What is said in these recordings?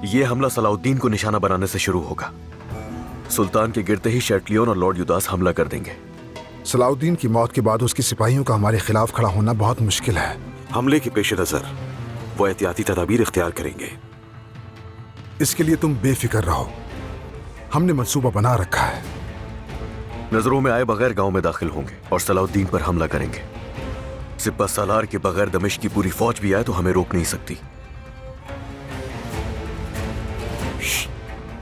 ये हमला सलाउद्दीन को निशाना बनाने से शुरू होगा। सुल्तान के गिरते ही शैटलियन और लॉर्ड युदास हमला कर देंगे। सलाउद्दीन की मौत के बाद उसके सिपाहियों का हमारे खिलाफ खड़ा होना बहुत मुश्किल है। हमले के पेश नजर वो एहतियाती तदाबीर इख्तियार करेंगे। इसके लिए तुम बेफिक्र रहो, हमने मंसूबा बना रखा है। नजरों में आए बगैर गांव में दाखिल होंगे और सलाउद्दीन पर हमला करेंगे। सिपा सालार के बगैर दमिश्क की पूरी फौज भी आए तो हमें रोक नहीं सकती।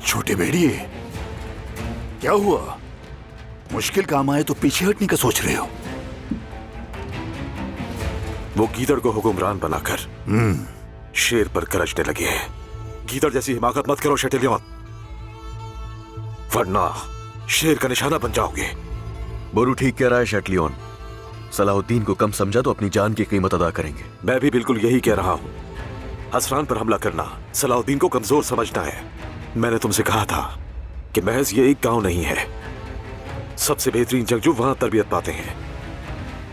छोटे भेड़िए, क्या हुआ? मुश्किल काम आए तो पीछे हटने का सोच रहे हो? वो गीदड़ को हुक्मरान बनाकर शेर पर गरजने लगे हैं। गीदड़ जैसी हिमाकत मत करो शैटलियन, वरना शेर का निशाना बन जाओगे। बोरू ठीक कह रहा है शैटलियन। सलाउद्दीन को कम समझा तो अपनी जान की कीमत अदा करेंगे। मैं भी बिल्कुल यही कह रहा हूं। हसरान पर हमला करना, सलाउद्दीन को कमजोर समझना है। मैंने तुमसे कहा था कि महज ये एक गांव नहीं है। सबसे बेहतरीन जंगजू वहां तरबियत पाते हैं।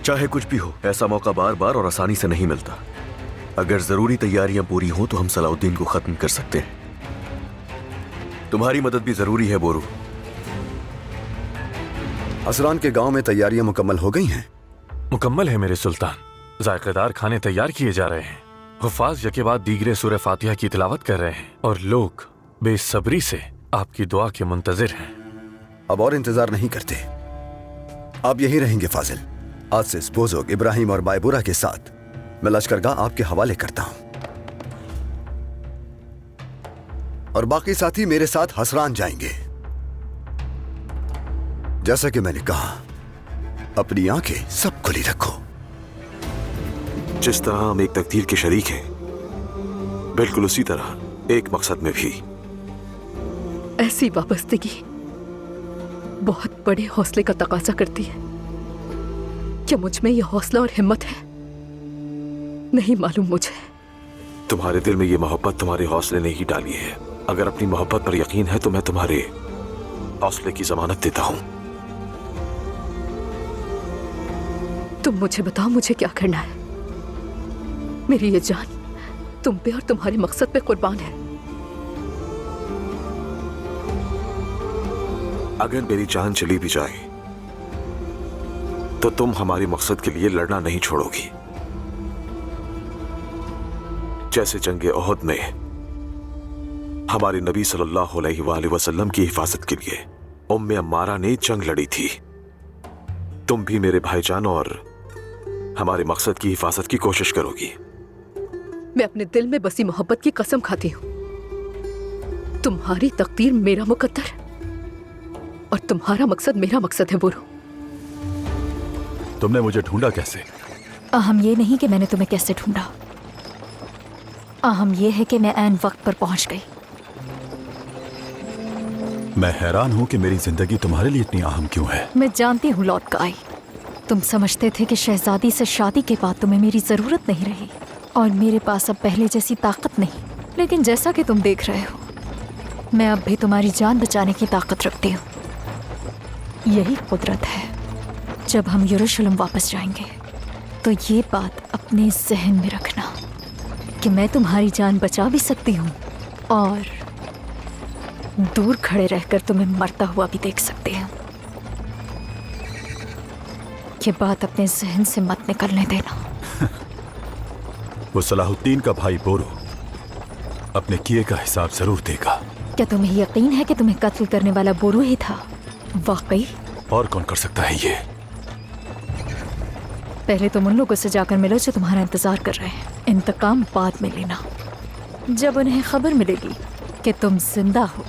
चाहे कुछ भी हो, ऐसा मौका बार बार और आसानी से नहीं मिलता। अगर जरूरी तैयारियां पूरी हों तो हम सलाउद्दीन को खत्म कर सकते हैं। तुम्हारी मदद भी जरूरी है बोरू। हसरान के गांव में तैयारियां मुकम्मल हो गई हैं? मुकम्मल है मेरे सुल्तान। जायकेदार खाने तैयार किए जा रहे हैं। हुफ़ाज़ यके बाद दीगरे सूरह फातिहा की तिलावत कर रहे हैं और लोग बेसब्री से आपकी दुआ के मुंतजिर हैं। अब और इंतजार नहीं करते, आप यहीं रहेंगे फाजिल। आज से स्पोजोग, इब्राहिम और बायबूरा के साथ मैं लश्करगाह आपके हवाले करता हूं और बाकी साथी मेरे साथ हसरान जाएंगे। जैसा कि मैंने कहा, अपनी आंखें सब खुली रखो। जिस तरह हम एक तकदीर के शरीक हैं, बिल्कुल उसी तरह एक मकसद में भी। ऐसी वाबस्तगी बहुत बड़े हौसले का तकाजा करती है। क्या मुझ में यह हौसला और हिम्मत है? नहीं मालूम मुझे। तुम्हारे दिल में ये मोहब्बत तुम्हारे हौसले ने ही डाली है। अगर अपनी मोहब्बत पर यकीन है तो मैं तुम्हारे हौसले की जमानत देता हूं। तुम मुझे बताओ, मुझे क्या करना है? मेरी ये जान तुम पे और तुम्हारे मकसद पे कुर्बान है। अगर मेरी जान चली भी जाए तो तुम हमारे मकसद के लिए लड़ना नहीं छोड़ोगी। जैसे जंगे ओहद में हमारे नबी सल्लल्लाहु अलैहि वसल्लम की हिफाजत के लिए उम्मे अम्मारा ने जंग लड़ी थी, तुम भी मेरे भाईजान और हमारे मकसद की हिफाजत की कोशिश करोगी। मैं अपने दिल में बसी मोहब्बत की कसम खाती हूँ। तुम्हारी तकदीर मेरा मुकद्दर और तुम्हारा मकसद मेरा मकसद है बोरू। तुमने मुझे ढूंढा कैसे? अहम ये नहीं कि मैंने तुम्हें कैसे ढूंढा, अहम ये है कि मैं ऐन वक्त पर पहुंच गई। मैं हैरान हूं कि मेरी जिंदगी तुम्हारे लिए इतनी अहम क्यों है। मैं जानती हूँ लौट का आई। तुम समझते थे कि शहजादी से शादी के बाद तुम्हें मेरी जरूरत नहीं रही और मेरे पास अब पहले जैसी ताकत नहीं। लेकिन जैसा कि तुम देख रहे हो, मैं अब भी तुम्हारी जान बचाने की ताकत रखती हूँ। यही कुदरत है। जब हम यरूशलेम वापस जाएंगे तो ये बात अपने जहन में रखना कि मैं तुम्हारी जान बचा भी सकती हूँ और दूर खड़े रहकर तुम्हें मरता हुआ भी देख सकती हूँ। ये बात अपने जहन से मत निकलने देना। वो सलाहुद्दीन का भाई बोरो अपने किए का हिसाब जरूर देगा। क्या तुम्हें यकीन है कि तुम्हें कत्ल करने वाला बोरो ही था? वाकई? और कौन कर सकता है ये? पहले तुम उन लोगों से जाकर मिलो जो तुम्हारा इंतजार कर रहे हैं। इंतकाम बाद में लेना। जब उन्हें खबर मिलेगी कि तुम जिंदा हो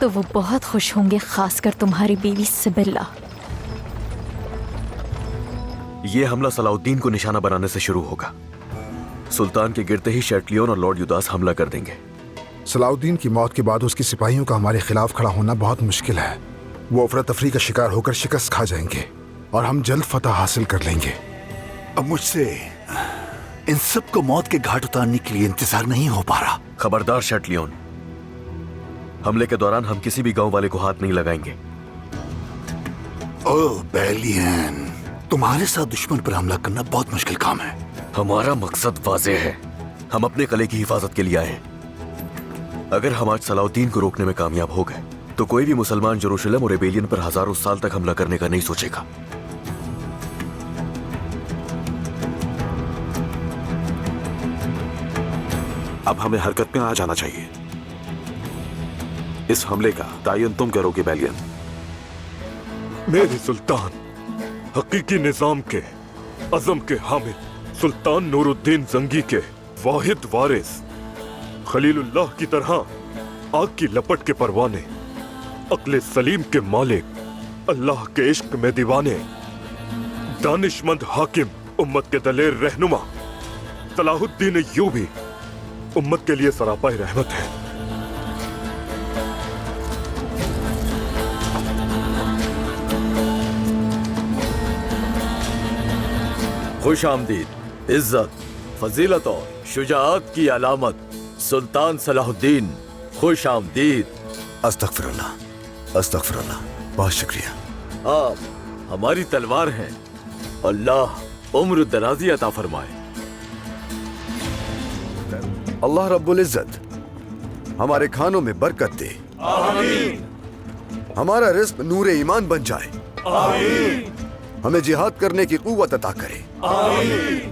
तो वो बहुत खुश होंगे, खासकर तुम्हारी बीवी सिबिल्ला। ये हमला सलाउद्दीन को निशाना बनाने से शुरू होगा। सुल्तान के गिरते ही शैटलियन और लॉर्ड युदास हमला कर देंगे। सलाउद्दीन की मौत के बाद उसके सिपाहियों का हमारे खिलाफ खड़ा होना बहुत मुश्किल है। वो अफरा तफरी का शिकार होकर शिकस्त खा जाएंगे और हम जल्द फतह हासिल कर लेंगे। अब मुझसे इन सब को मौत के घाट उतारने के लिए इंतजार नहीं हो पा रहा। खबरदार शैटलियन, हमले के दौरान हम किसी भी गांव वाले को हाथ नहीं लगाएंगे। ओह बेलियन, तुम्हारे साथ दुश्मन पर हमला करना बहुत मुश्किल काम है। हमारा मकसद वाज़ेह है। हम अपने कले की हिफाजत के लिए आए। अगर हम आज सलाउद्दीन को रोकने में कामयाब हो गए तो कोई भी मुसलमान जेरूशलम और रेबेलियन पर हजारों साल तक हमला करने का नहीं सोचेगा। अब हमें हरकत में आ जाना चाहिए। इस हमले का तायन तुम करोगे बैलियन। मेरे सुल्तान, हकीकी निजाम के अजम के हामिद, सुल्तान नूरुद्दीन जंगी के वाहिद वारिस, खलीलुल्लाह की तरह आग की लपट के परवाने, अक्ले सलीम के मालिक, अल्लाह के इश्क में दीवाने, दानिशमंद हाकिम, उम्मत के दलेर रहनुमा सलाहुद्दीन अय्यूबी उम्मत के लिए सरापाए रहमत है। खुश आमदीद, इज्जत, फजीलत और शुजाअत की अलामत सुल्तान सलाहुद्दीन, खुश आमदीद। अस्तगफिरुल्लाह, अस्तगफिरुल्लाह, बहुत शुक्रिया। आप हमारी तलवार हैं, अल्लाह उम्र दराजी अता फरमाए। अल्लाह रब्बुल इज्जत हमारे खानों में बरकत दे, आमीन। हमारा रिज्क नूरे ईमान बन जाए, आमीन। हमें जिहाद करने की कुव्वत अता करे, आमीन।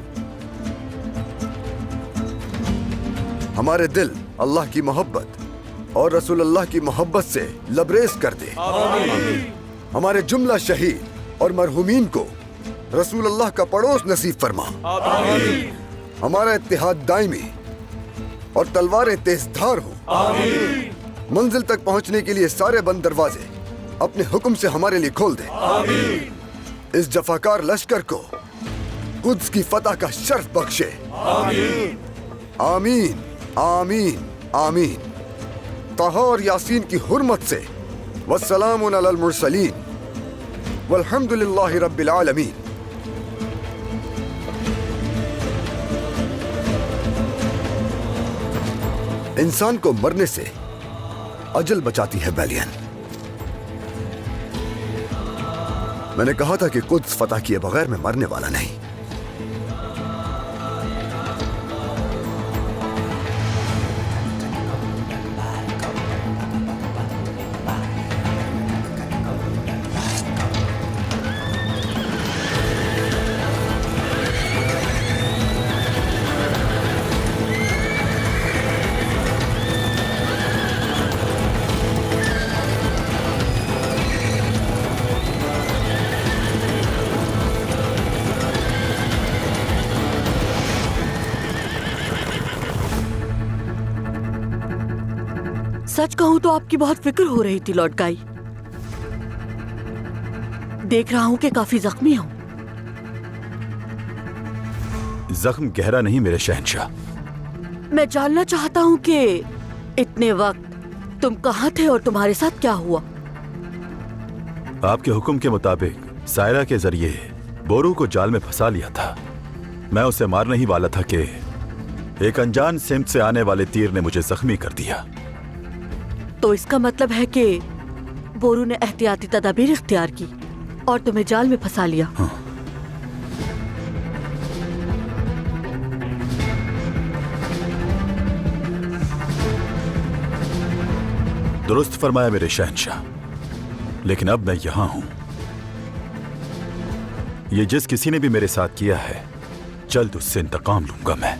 हमारे दिल अल्लाह की मोहब्बत और रसूलुल्लाह की मोहब्बत से लबरेज कर दे, आमीन। हमारे जुमला शहीद और मरहुमीन को रसूलुल्लाह का पड़ोस नसीब फरमा, आमीन। हमारा इत्तेहाद दायमी और तलवारें तेजधार हो, आमीन। मंजिल तक पहुंचने के लिए सारे बंद दरवाजे अपने हुक्म से हमारे लिए खोल दे, आमीन। इस जफाकार लश्कर को कुद्स की फतह का शर्फ बख्शे, आमीन। आमीन, आमीन, आमीन। ताहा और यासीन की हुर्मत से वस्सलामुन अलल मुरसलीन वल्हम्दुलिल्लाहि रब्बिल आलमीन। इंसान को मरने से अजल बचाती है बैलियन। मैंने कहा था कि कुद्स फतह किए बगैर मैं मरने वाला नहीं। सच कहूं तो आपकी बहुत फिक्र हो रही थी लॉर्ड गाई। देख रहा हूं कि काफी जख्मी हो। जख्म गहरा नहीं मेरे शहंशाह। मैं जानना चाहता हूं कि इतने वक्त तुम कहां थे और तुम्हारे साथ क्या हुआ? आपके हुक्म के मुताबिक सायरा के जरिए बोरू को जाल में फंसा लिया था। मैं उसे मारने ही वाला था कि एक अनजान सिमत से आने वाले तीर ने मुझे जख्मी कर दिया। तो इसका मतलब है कि बोरू ने एहतियाती तदाबीर इख्तियार की और तुम्हें जाल में फंसा लिया। हाँ। दुरुस्त फरमाया मेरे शहंशाह, लेकिन अब मैं यहां हूं। ये जिस किसी ने भी मेरे साथ किया है, जल्द उससे इंतकाम लूंगा मैं।